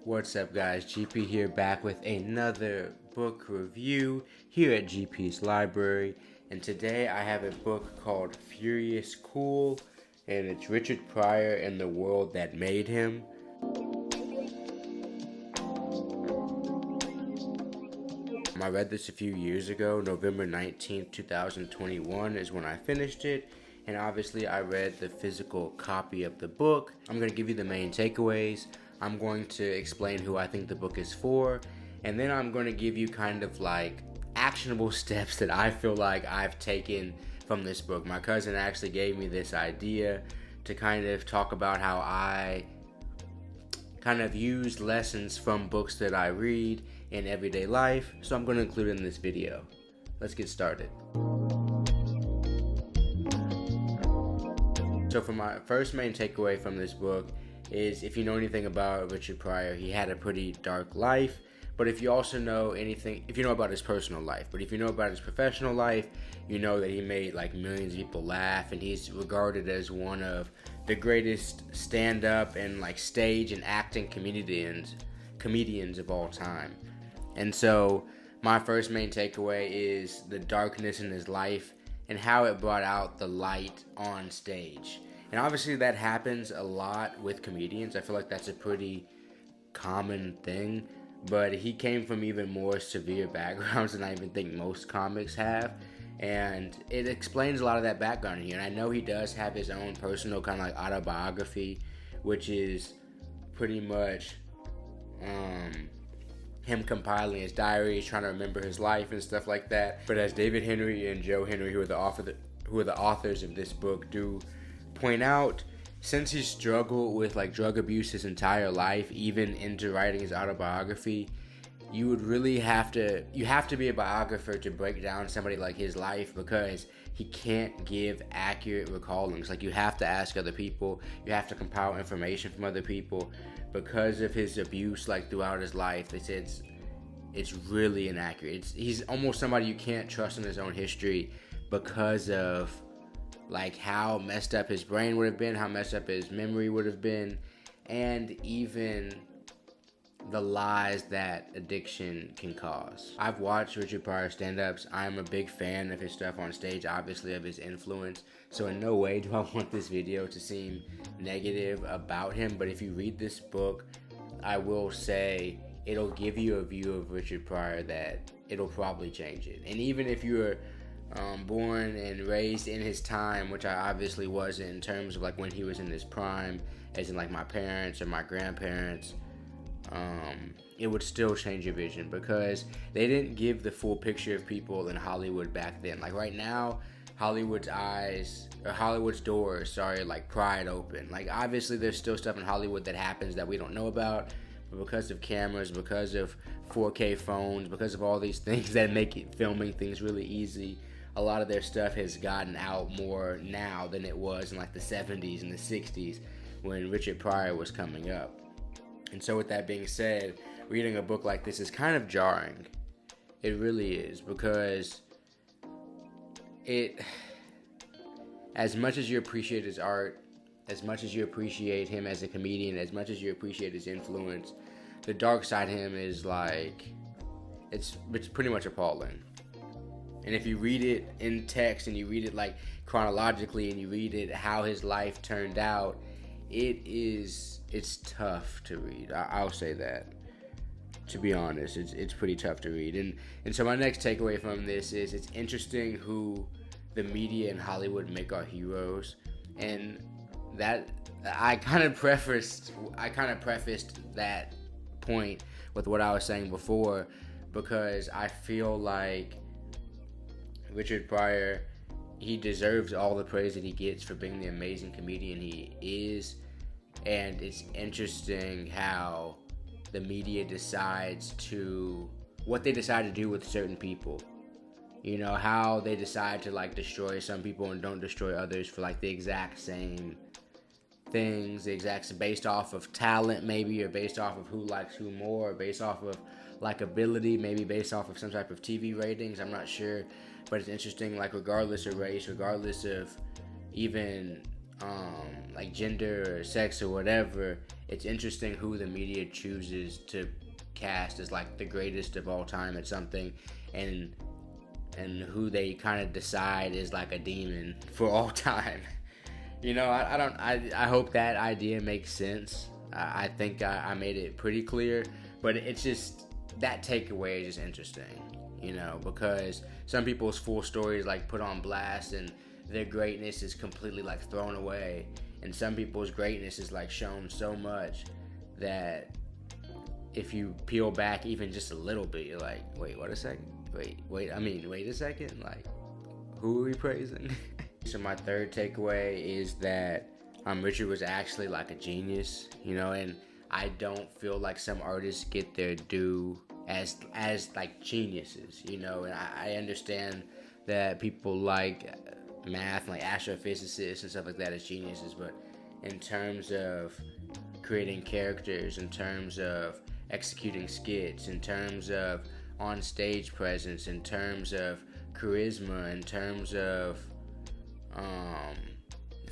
What's up guys, GP here back with another book review here at GP's Library, and today I have a book called Furious Cool, and it's Richard Pryor and the World That Made Him. I read this a few years ago. November 19th, 2021 is when I finished it, and obviously I read the physical copy of the book. I'm going to give you the main takeaways. I'm going to explain who I think the book is for, and then I'm going to give you kind of like actionable steps that I feel like I've taken from this book. My cousin actually gave me this idea to kind of talk about how I kind of used lessons from books that I read in everyday life, so I'm going to include it in this video. Let's get started. So for my first main takeaway from this book is, if you know anything about Richard Pryor, he had a pretty dark life. But if you also know anything, if you know about his personal life, but if you know about his professional life, you know that he made like millions of people laugh, and he's regarded as one of the greatest stand-up and like stage and acting comedians of all time. And so my first main takeaway is the darkness in his life and how it brought out the light on stage. And obviously that happens a lot with comedians. I feel like that's a pretty common thing, but he came from even more severe backgrounds than I even think most comics have, and it explains a lot of that background here. And I know he does have his own personal kind of like autobiography, which is pretty much him compiling his diary, trying to remember his life and stuff like that. But as David Henry and Joe Henry, who are the authors of this book, do point out, since he struggled with like drug abuse his entire life, even into writing his autobiography, you have to be a biographer to break down somebody like his life, because he can't give accurate recallings. Like, you have to ask other people, you have to compile information from other people, because of his abuse like throughout his life. They say it's really inaccurate. He's almost somebody you can't trust in his own history, because of like how messed up his brain would have been, how messed up his memory would have been, and even the lies that addiction can cause. I've watched Richard Pryor stand-ups. I'm a big fan of his stuff on stage, obviously of his influence, so in no way do I want this video to seem negative about him. But if you read this book, I will say it'll give you a view of Richard Pryor that it'll probably change it. And even if you're born and raised in his time, which I obviously wasn't in terms of like when he was in his prime, as in like my parents or my grandparents, it would still change your vision, because they didn't give the full picture of people in Hollywood back then. Like right now, Hollywood's doors, like pried open. Like obviously there's still stuff in Hollywood that happens that we don't know about, but because of cameras, because of 4K phones, because of all these things that make filming things really easy, a lot of their stuff has gotten out more now than it was in like the 70s and the 60s when Richard Pryor was coming up. And so with that being said, reading a book like this is kind of jarring. It really is, because as much as you appreciate his art, as much as you appreciate him as a comedian, as much as you appreciate his influence, the dark side of him is like, it's pretty much appalling. And if you read it in text, and you read it like chronologically, and you read it how his life turned out, it's tough to read. I'll say that. To be honest, it's pretty tough to read. And so my next takeaway from this is, it's interesting who the media in Hollywood make our heroes. And that I kind of prefaced that point with what I was saying before, because I feel like Richard Pryor, he deserves all the praise that he gets for being the amazing comedian he is. And it's interesting how the media what they decide to do with certain people. You know, how they decide to like destroy some people and don't destroy others for like the exact same things, based off of talent maybe, or based off of who likes who more, or based off of likability, maybe based off of some type of TV ratings, I'm not sure. But it's interesting, like regardless of race, regardless of even like gender or sex or whatever, it's interesting who the media chooses to cast as like the greatest of all time at something, and who they kind of decide is like a demon for all time. I hope that idea makes sense. I think I made it pretty clear, but it's just, that takeaway is just interesting, because some people's full stories like put on blast and their greatness is completely like thrown away, and some people's greatness is like shown so much that if you peel back even just a little bit, you're like, wait a second, wait a second, like, who are we praising? So my third takeaway is that Richard was actually like a genius, and I don't feel like some artists get their due as like geniuses, and I understand that people like math, like astrophysicists and stuff like that, as geniuses, but in terms of creating characters, in terms of executing skits, in terms of on stage presence, in terms of charisma, in terms of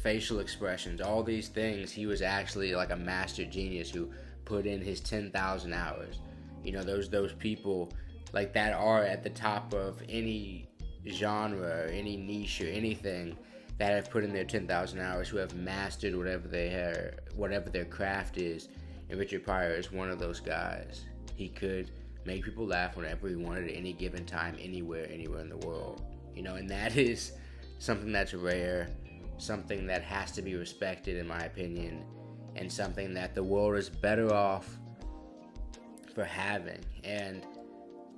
facial expressions, all these things, he was actually like a master genius who put in his 10,000 hours. Those people like that are at the top of any genre or any niche or anything, that have put in their 10,000 hours, who have mastered whatever their craft is. And Richard Pryor is one of those guys. He could make people laugh whenever he wanted at any given time, anywhere in the world. And that is something that's rare, something that has to be respected, in my opinion, and something that the world is better off for having. And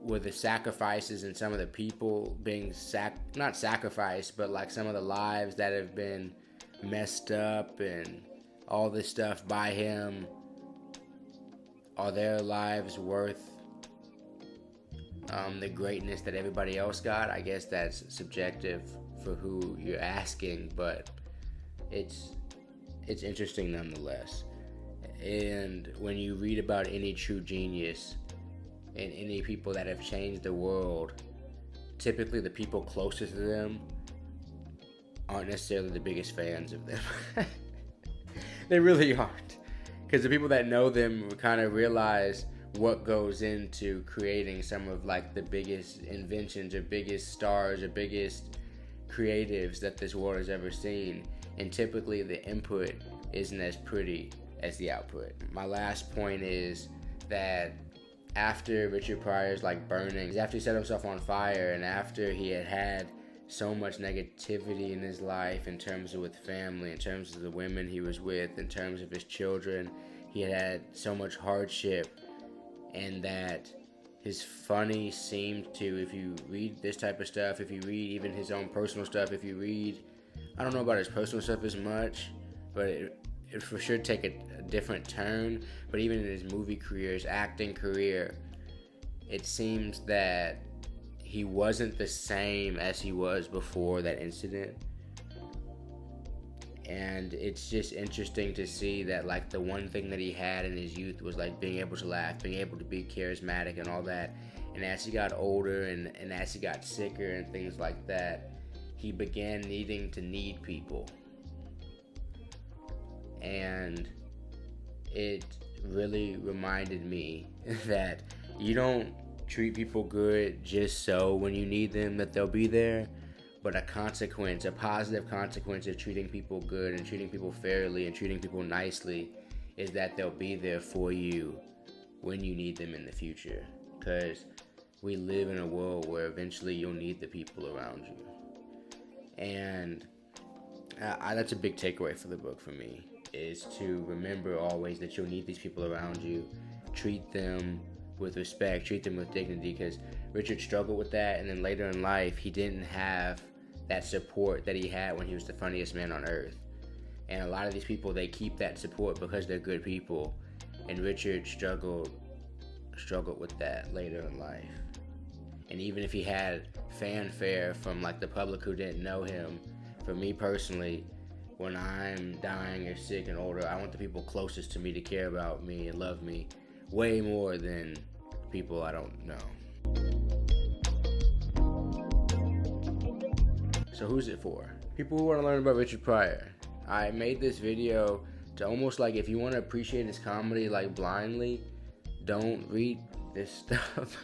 with the sacrifices and some of the people being not sacrificed, but like some of the lives that have been messed up and all this stuff by him, are their lives worth the greatness that everybody else got? I guess that's subjective for who you're asking, but it's interesting nonetheless. And when you read about any true genius and any people that have changed the world, typically the people closest to them aren't necessarily the biggest fans of them. They really aren't, because the people that know them kind of realize what goes into creating some of like the biggest inventions or biggest stars or biggest creatives that this world has ever seen, and typically the input isn't as pretty as the output. My last point is that after Richard Pryor's like burning, after he set himself on fire, and after he had so much negativity in his life, in terms of with family, in terms of the women he was with, in terms of his children, he had so much hardship, and that his funny seemed to, if you read this type of stuff, if you read even his own personal stuff, if you read, I don't know about his personal stuff as much, but it for sure take a different turn. But even in his movie career, his acting career, it seems that he wasn't the same as he was before that incident. And it's just interesting to see that like the one thing that he had in his youth was like being able to laugh, being able to be charismatic and all that. And as he got older and as he got sicker and things like that, he began needing to need people. And it really reminded me that you don't treat people good just so when you need them that they'll be there, but a positive consequence of treating people good and treating people fairly and treating people nicely is that they'll be there for you when you need them in the future. Because we live in a world where eventually you'll need the people around you. And that's a big takeaway for the book for me, is to remember always that you'll need these people around you. Treat them with respect, treat them with dignity, because Richard struggled with that, and then later in life he didn't have that support that he had when he was the funniest man on earth. And a lot of these people, they keep that support because they're good people, and Richard struggled with that later in life. And even if he had fanfare from like the public who didn't know him, for me personally, when I'm dying or sick and older, I want the people closest to me to care about me and love me way more than people I don't know. So who's it for? People who want to learn about Richard Pryor. I made this video to almost like, if you want to appreciate his comedy like blindly, don't read this stuff.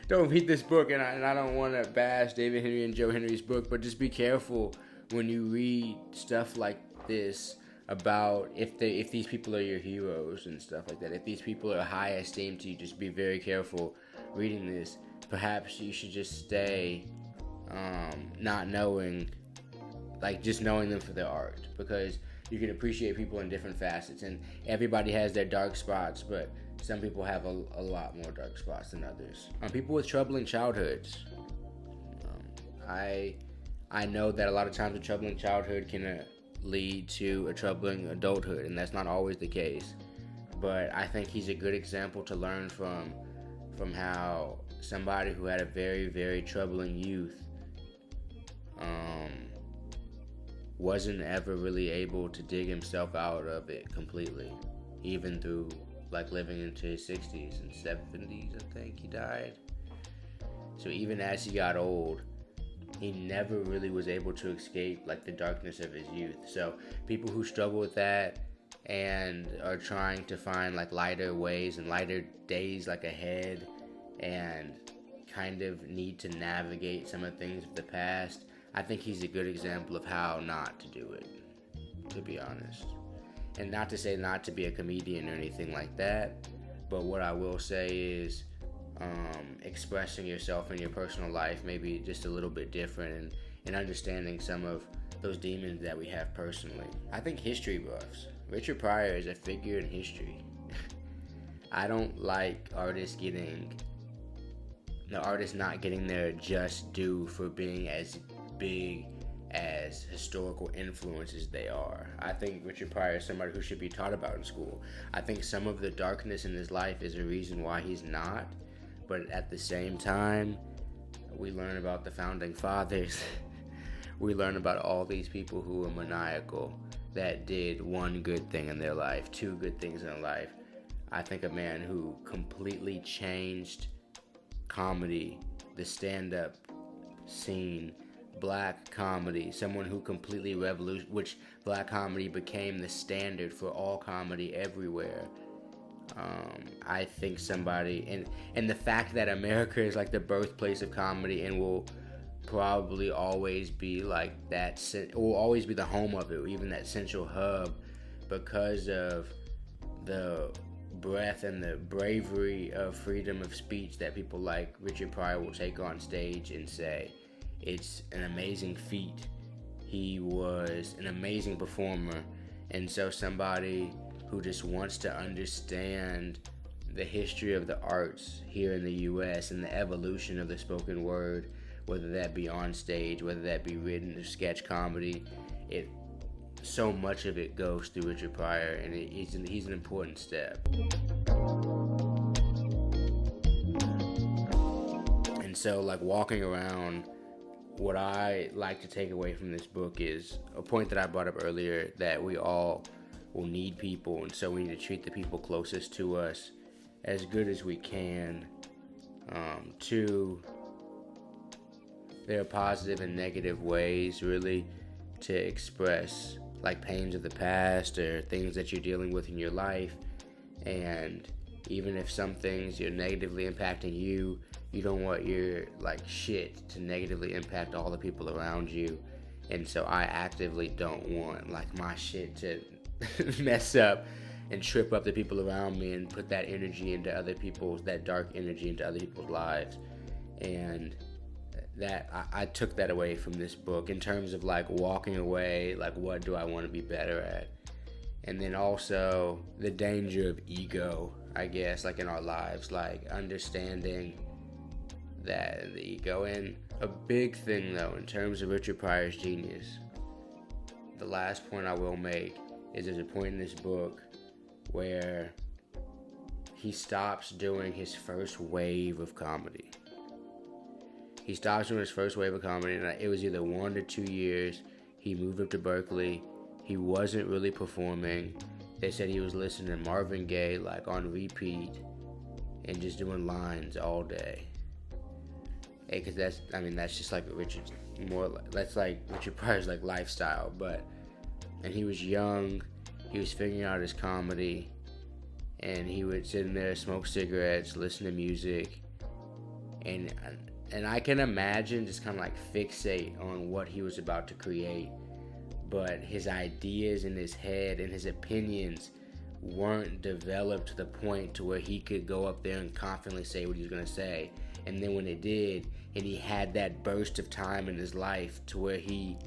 Don't read this book, and I don't want to bash David Henry and Joe Henry's book, but just be careful when you read stuff like this about if these people are your heroes and stuff like that. If these people are high esteemed to you, just be very careful reading this. Perhaps you should just stay not knowing, like just knowing them for their art, because you can appreciate people in different facets, and everybody has their dark spots, but some people have a lot more dark spots than others. People with troubling childhoods. I know that a lot of times a troubling childhood can lead to a troubling adulthood, and that's not always the case. But I think he's a good example to learn from how somebody who had a very, very troubling youth wasn't ever really able to dig himself out of it completely, even through like living into his 60s and 70s, I think he died. So even as he got old, he never really was able to escape like the darkness of his youth. So people who struggle with that and are trying to find like lighter ways and lighter days like ahead, and kind of need to navigate some of the things of the past, I think he's a good example of how not to do it, to be honest. And not to say not to be a comedian or anything like that, but what I will say is expressing yourself in your personal life maybe just a little bit different, and understanding some of those demons that we have personally. I think history buffs. Richard Pryor is a figure in history. I don't like artists not getting their just due for being as big as historical influences they are. I think Richard Pryor is somebody who should be taught about in school. I think some of the darkness in his life is a reason why he's not, but at the same time, we learn about the founding fathers. We learn about all these people who were maniacal, that did one good thing in their life, two good things in their life. I think a man who completely changed comedy, the stand-up scene, black comedy, someone who completely which black comedy became the standard for all comedy everywhere. I think somebody, and the fact that America is like the birthplace of comedy and will probably always be like that, will always be the home of it, or even that central hub, because of the breadth and the bravery of freedom of speech that people like Richard Pryor will take on stage and say. It's an amazing feat. He was an amazing performer, and so somebody who just wants to understand the history of the arts here in the U.S. and the evolution of the spoken word, whether that be on stage, whether that be written or sketch comedy, so much of it goes through Richard Pryor, and he's an important step. And so, like, walking around, what I like to take away from this book is a point that I brought up earlier, that we all will need people, and so we need to treat the people closest to us as good as we can. Two, there are positive and negative ways really to express like pains of the past or things that you're dealing with in your life, and even if some things are negatively impacting you, you don't want your like shit to negatively impact all the people around you. And so I actively don't want like my shit to mess up and trip up the people around me and put that energy into other people's, that dark energy into other people's lives. And that I took that away from this book in terms of like walking away, like what do I want to be better at? And then also the danger of ego, I guess, like in our lives, like understanding that the ego. And a big thing though, in terms of Richard Pryor's genius, the last point I will make is there's a point in this book where he stops doing his first wave of comedy. He stops doing his first wave of comedy, and it was either 1 to 2 years. He moved up to Berkeley. He wasn't really performing. They said he was listening to Marvin Gaye like on repeat and just doing lines all day. Because that's just like that's like Richard Pryor's like lifestyle. But and he was young. He was figuring out his comedy, and he would sit in there, smoke cigarettes, listen to music, and I can imagine just kind of like fixate on what he was about to create, but his ideas in his head and his opinions weren't developed to the point to where he could go up there and confidently say what he was going to say. And then when it did, and he had that burst of time in his life to where he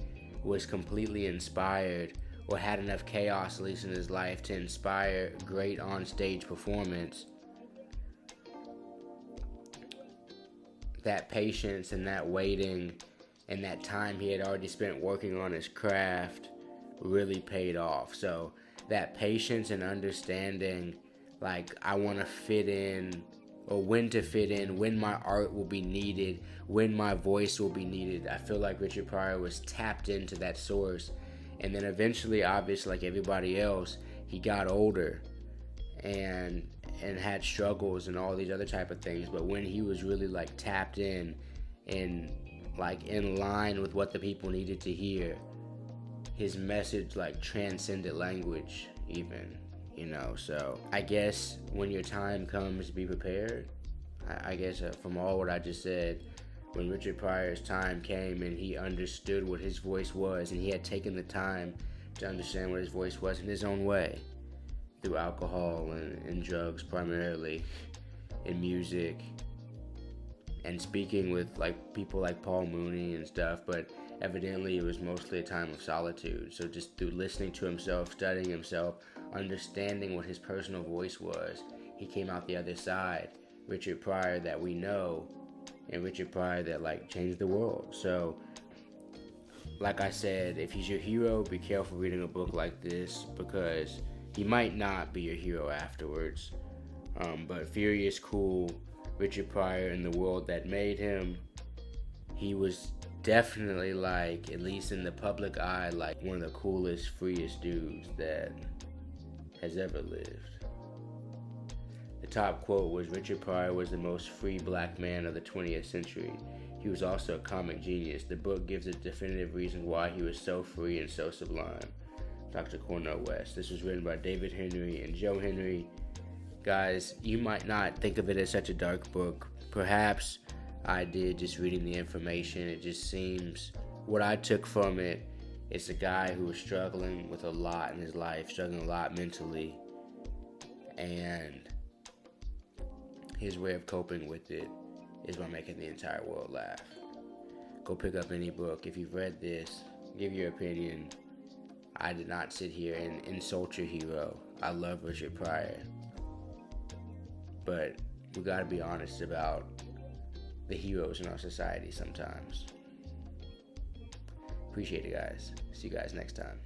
was completely inspired, or had enough chaos at least in his life to inspire great on-stage performance, that patience and that waiting and that time he had already spent working on his craft really paid off. So that patience and understanding, like, I want to fit in, or when to fit in, when my art will be needed, when my voice will be needed. I feel like Richard Pryor was tapped into that source. And then eventually, obviously, like everybody else, he got older and had struggles and all these other type of things. But when he was really like tapped in and like in line with what the people needed to hear, his message like transcended language even, you know. So I guess when your time comes, be prepared. I guess from all what I just said, when Richard Pryor's time came and he understood what his voice was, and he had taken the time to understand what his voice was in his own way, through alcohol and drugs primarily, in music, and speaking with like people like Paul Mooney and stuff, but evidently it was mostly a time of solitude. So just through listening to himself, studying himself, understanding what his personal voice was, he came out the other side, Richard Pryor that we know, and Richard Pryor that like changed the world. So like I said, if he's your hero, be careful reading a book like this, because he might not be your hero afterwards. But Furious Cool, Richard Pryor and the world that made him, he was definitely, like, at least in the public eye, like one of the coolest, freest dudes that has ever lived. The top quote was, "Richard Pryor was the most free black man of the 20th century. He was also a comic genius. The book gives a definitive reason why he was so free and so sublime." Dr. Cornel West. This was written by David Henry and Joe Henry. Guys, you might not think of it as such a dark book. Perhaps I did, just reading the information. It just seems, what I took from it is a guy who was struggling with a lot in his life, struggling a lot mentally, and his way of coping with it is by making the entire world laugh. Go pick up any book. If you've read this, give your opinion. I did not sit here and insult your hero. I love Richard Pryor. But we gotta be honest about the heroes in our society sometimes. Appreciate it, guys. See you guys next time.